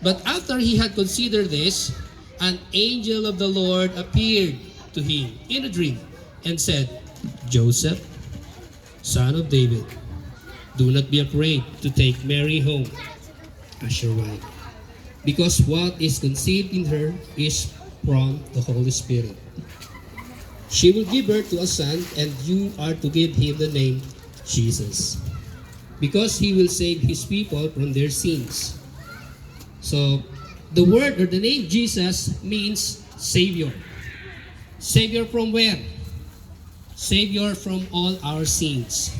But after he had considered this, an angel of the Lord appeared to him in a dream and said, Joseph, son of David, do not be afraid to take Mary home as your wife, because what is conceived in her is from the Holy Spirit. She will give birth to a son, and you are to give him the name Jesus, because he will save his people from their sins. So, the word or the name Jesus means Savior. Savior from where? Savior from all our sins.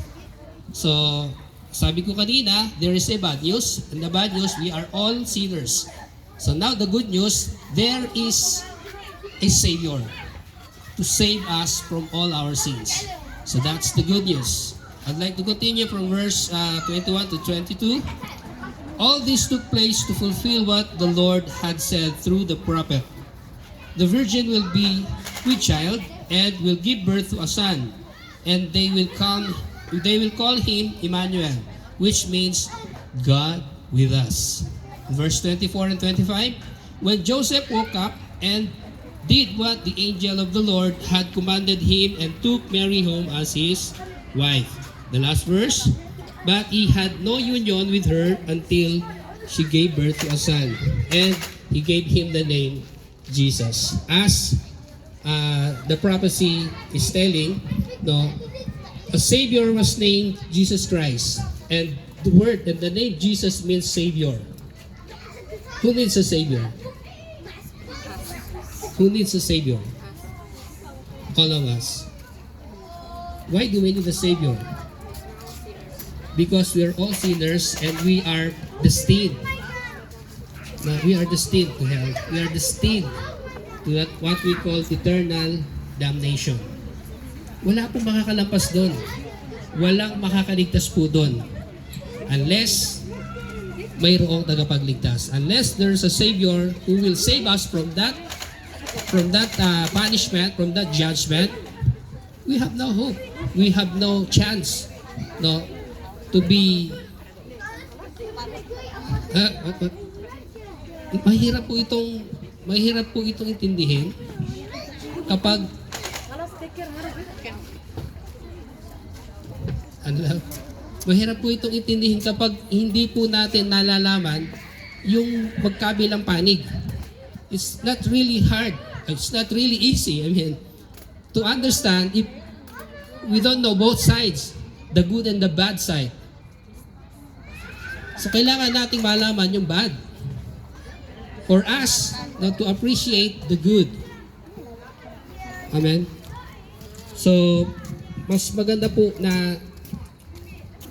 So, sabi ko kanina, there is a bad news. And the bad news, we are all sinners. So now the good news, there is a Savior to save us from all our sins. So that's the good news. I'd like to continue from verse 21 to 22. All this took place to fulfill what the Lord had said through the prophet. The virgin will be with child and will give birth to a son, and they will call him Emmanuel, which means God with us. Verse 24 and 25. When Joseph woke up and did what the angel of the Lord had commanded him and took Mary home as his wife. The last verse. But he had no union with her until she gave birth to a son, and he gave him the name Jesus. As the prophecy is telling, no, a Savior was named Jesus Christ, and the word and the name Jesus means Savior. Who needs a Savior? Who needs a Savior? All of us. Why do we need a Savior? Because we are all sinners and we are destined. Now, we are destined to hell. We are destined to that what we call eternal damnation. Wala pong makakalampas doon. Walang makakaligtas po doon. Unless mayroong tagapagligtas. Unless there's a Savior who will save us from that punishment, from that judgment, we have no hope. We have no chance, no, to be mahirap po itong intindihin kapag mahirap po itong intindihin kapag hindi po natin nalalaman yung magkabilang panig. It's not really hard. It's not really easy. I mean, to understand if we don't know both sides, the good and the bad side. So kailangan nating malaman yung bad for us not to appreciate the good. Amen? So, mas maganda po na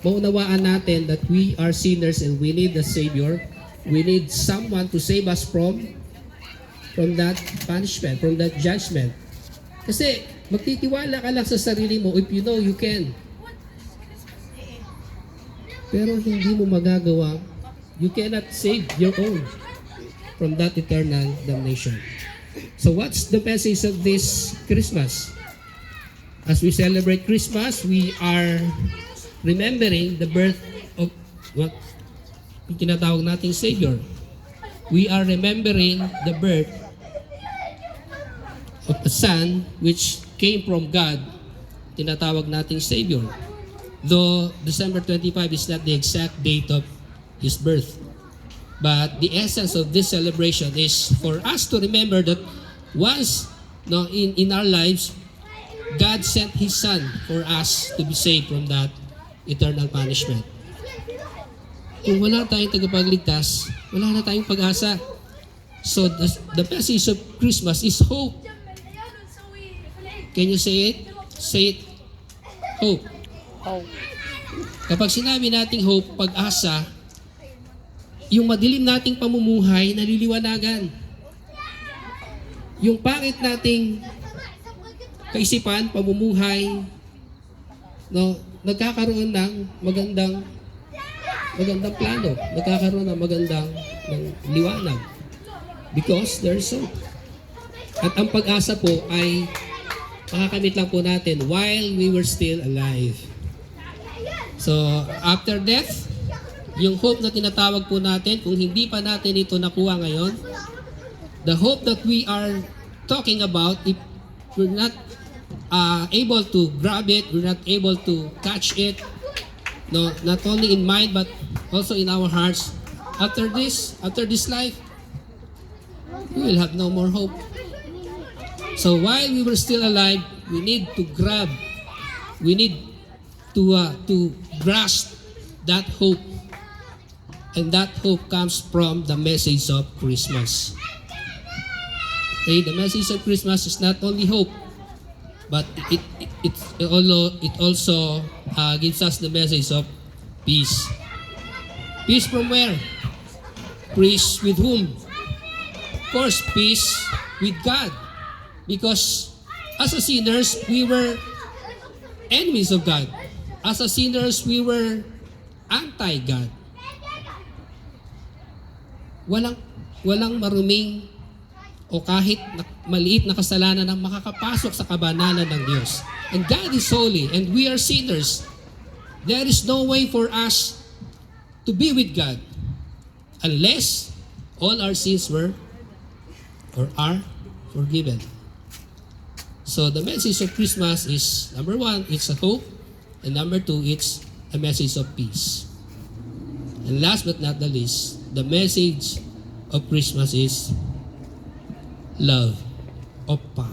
maunawaan natin that we are sinners and we need a Savior. We need someone to save us from that punishment, from that judgment. Kasi magtitiwala ka lang sa sarili mo if you know you can. Pero hindi mo magagawa. You cannot save your own from that eternal damnation. So what's the message of this Christmas? As we celebrate Christmas, we are remembering the birth of what tinatawag nating Savior. We are remembering the birth of the Son which came from God, tinatawag nating Savior. Though December 25 is not the exact date of His birth. But the essence of this celebration is for us to remember that once in our lives, God sent His Son for us to be saved from that eternal punishment. Kung wala tayong tagapagligtas, wala na tayong pag-asa. So the message of Christmas is hope. Can you say it? Say it. Hope. Kapag sinabi nating hope, pag-asa, yung madilim nating pamumuhay, naliliwanagan. Yung pangit nating kaisipan, pamumuhay, nagkakaroon ng magandang plano, nagkakaroon ng magandang liwanag. Because there's hope. At ang pag-asa po ay makakamit lang po natin while we were still alive. So, after death, yung hope na tinatawag po natin, kung hindi pa natin ito nakuha ngayon, the hope that we are talking about, if we're not able to grab it, we're not able to catch it, no, not only in mind but also in our hearts, after this life, we will have no more hope. So while we were still alive, we need to grab, we need to grasp that hope. And that hope comes from the message of Christmas. Okay, the message of Christmas is not only hope, but it also gives us the message of peace. Peace from where? Peace with whom? Of course, peace with God. Because as a sinners, we were enemies of God. As a sinners, we were anti-God. Walang maruming o kahit maliit na kasalanan ang makakapasok sa kabanalan ng Diyos. And God is holy and we are sinners. There is no way for us to be with God unless all our sins were or are forgiven. So the message of Christmas is, number one, it's a hope, and number two, it's a message of peace. And last but not the least, the message of Christmas is love. Opa.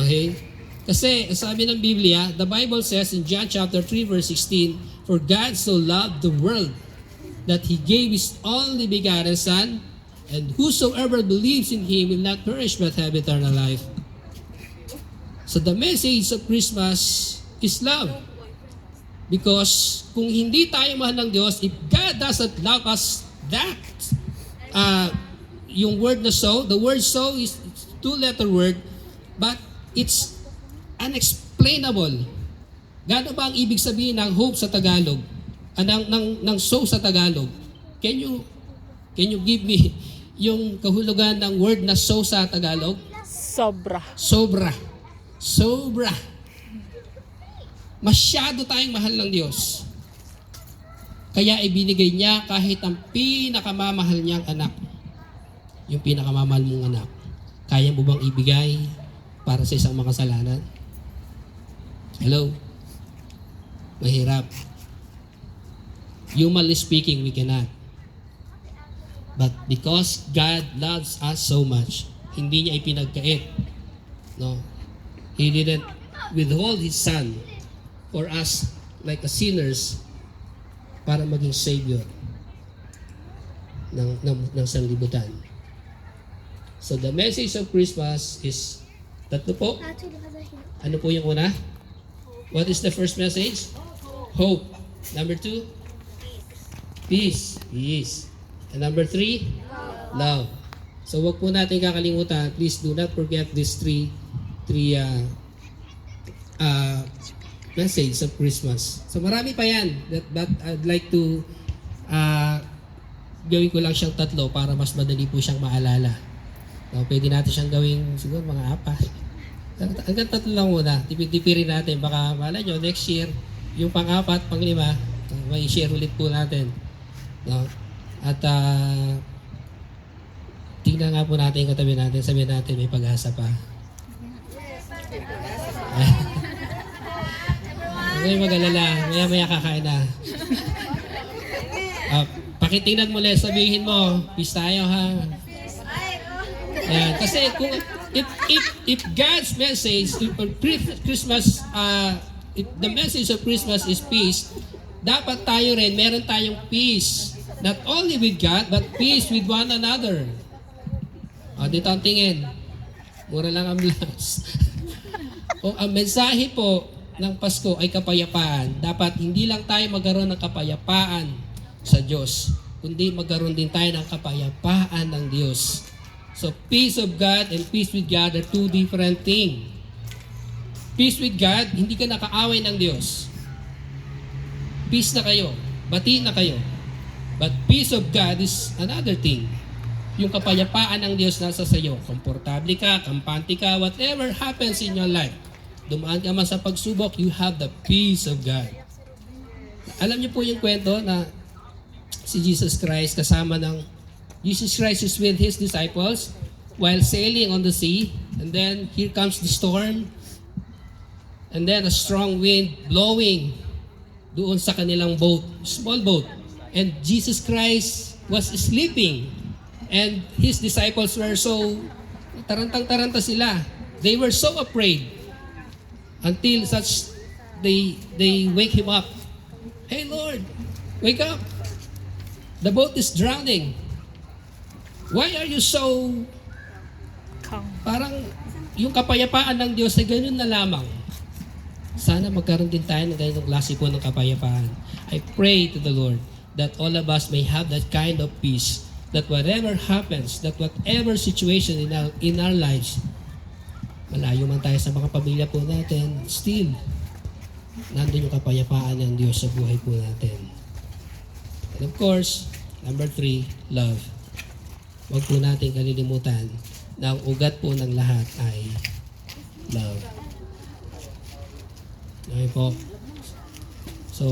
Okay? Kasi sabi ng Biblia, the Bible says in John chapter 3 verse 16, for God so loved the world that He gave His only begotten Son, and whosoever believes in Him will not perish but have eternal life. So the message of Christmas is love. Because kung hindi tayo mahal ng Diyos, if God doesn't love us that, yung word na so, the word so is two-letter word, but it's unexplainable. Gaano ba ang ibig sabihin ng hope sa Tagalog? Ng so sa Tagalog? Can you give me yung kahulugan ng word na so sa Tagalog? Sobra. Sobra. Sobra. Masyado tayong mahal ng Diyos. Kaya ibinigay niya kahit ang pinakamamahal niyang anak. Yung pinakamamahal mong anak. Kaya mo bang ibigay para sa isang makasalanan? Hello? Mahirap. Humanly speaking, we cannot. But because God loves us so much, hindi niya ipinagkait. No? He didn't withhold His Son for us like a sinners para maging Savior ng sanlibutan. So the message of Christmas is tatlo po. Ano po yung una? What is the first message? Hope. Number two? Peace. Peace. And number three? Love. So wag po natin kakalimutan. Please do not forget these three message of Christmas. So marami pa yan. But I'd like to gawin ko lang siyang tatlo para mas madali po siyang maalala. So, pwede natin siyang gawing siguro mga apat. Hanggang tatlo lang muna. Tipirin natin. Baka mala nyo, next year, yung pang-apat, pang-lima, may share ulit po natin. No? At tingnan nga po natin yung katabi natin. Sabihin natin may pag-asa pa. Huwag mag-alala. Maya-maya kakain na. Pakitingnan mo ulit. Sabihin mo, peace tayo ha. Ayan. Kasi kung if God's message, if Christmas, if the message of Christmas is peace, dapat tayo rin, meron tayong peace. Not only with God, but peace with one another. Dito ang tingin. Mura lang ang blouse. Kung ang mensahe po ng Pasko ay kapayapaan, dapat hindi lang tayo magkaroon ng kapayapaan sa Diyos, kundi magkaroon din tayo ng kapayapaan ng Diyos. So, peace of God and peace with God are two different things. Peace with God, hindi ka nakaaway ng Diyos. Peace na kayo. Bati na kayo. But peace of God is another thing. Yung kapayapaan ng Diyos nasa sayo. Komportable ka, kampante ka, whatever happens in your life. Dumaan ka man sa pagsubok, you have the peace of God. Alam niyo po yung kwento na si Jesus Christ Jesus Christ is with his disciples while sailing on the sea, and then here comes the storm, and then a strong wind blowing doon sa kanilang boat, small boat. And Jesus Christ was sleeping, and his disciples were so tarantang-taranta sila. They were so afraid until such they wake him up. Hey Lord, wake up. The boat is drowning. Why are you so parang yung kapayapaan ng Diyos ay ganun na lamang? Sana magkaroon din tayo ng ganitong klase po ng kapayapaan. I pray to the Lord that all of us may have that kind of peace, that whatever happens, that whatever situation in our lives, malayo man tayo sa mga pamilya po natin, still, nandun yung kapayapaan ng Diyos sa buhay po natin. And of course, number 3, love. Huwag po natin kalilimutan na ang ugat po ng lahat ay love. Okay po. So,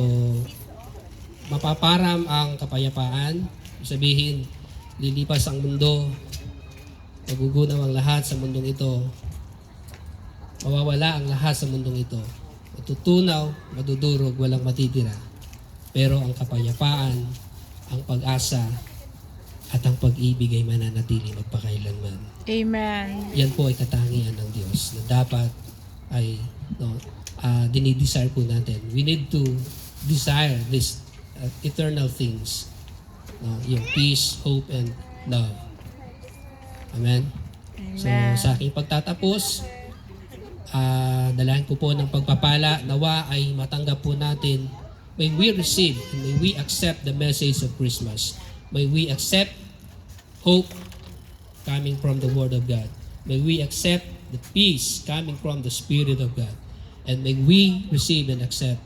mapaparam ang kapayapaan. Sabihin, lilipas ang mundo, magugunaw ang lahat sa mundong ito, mawawala ang lahat sa mundong ito, matutunaw, madudurog, walang matitira. Pero ang kapayapaan, ang pag-asa, at ang pag-ibig ay mananatili magpakailanman. Amen. Yan po ay katangian ng Diyos na dapat ay dinidesire po natin. We need to desire these eternal things. Yung peace, hope, and love. Amen? Amen. So sa aking pagtatapos, dalahan ko po ng pagpapala, nawa ay matanggap po natin, may we receive and may we accept the message of Christmas. May we accept hope coming from the Word of God. May we accept the peace coming from the Spirit of God. And may we receive and accept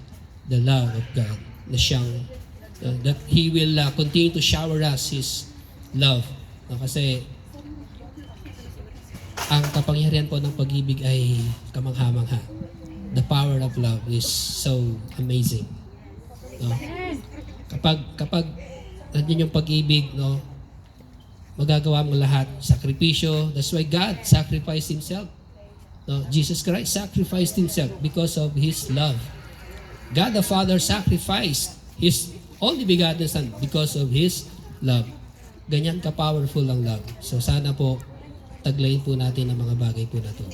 the love of God na siyang, that He will continue to shower us His love. Kasi ang kapangyarihan po ng pag-ibig ay kamangha-mangha. The power of love is so amazing. No? Kapag nandiyan yung pag-ibig, no, magagawa mo lahat. Sakripisyo. That's why God sacrificed Himself. No, Jesus Christ sacrificed Himself because of His love. God the Father sacrificed His only begotten Son because of His love. Ganyan ka-powerful ang love. So sana po, taglayin po natin ang mga bagay po na to.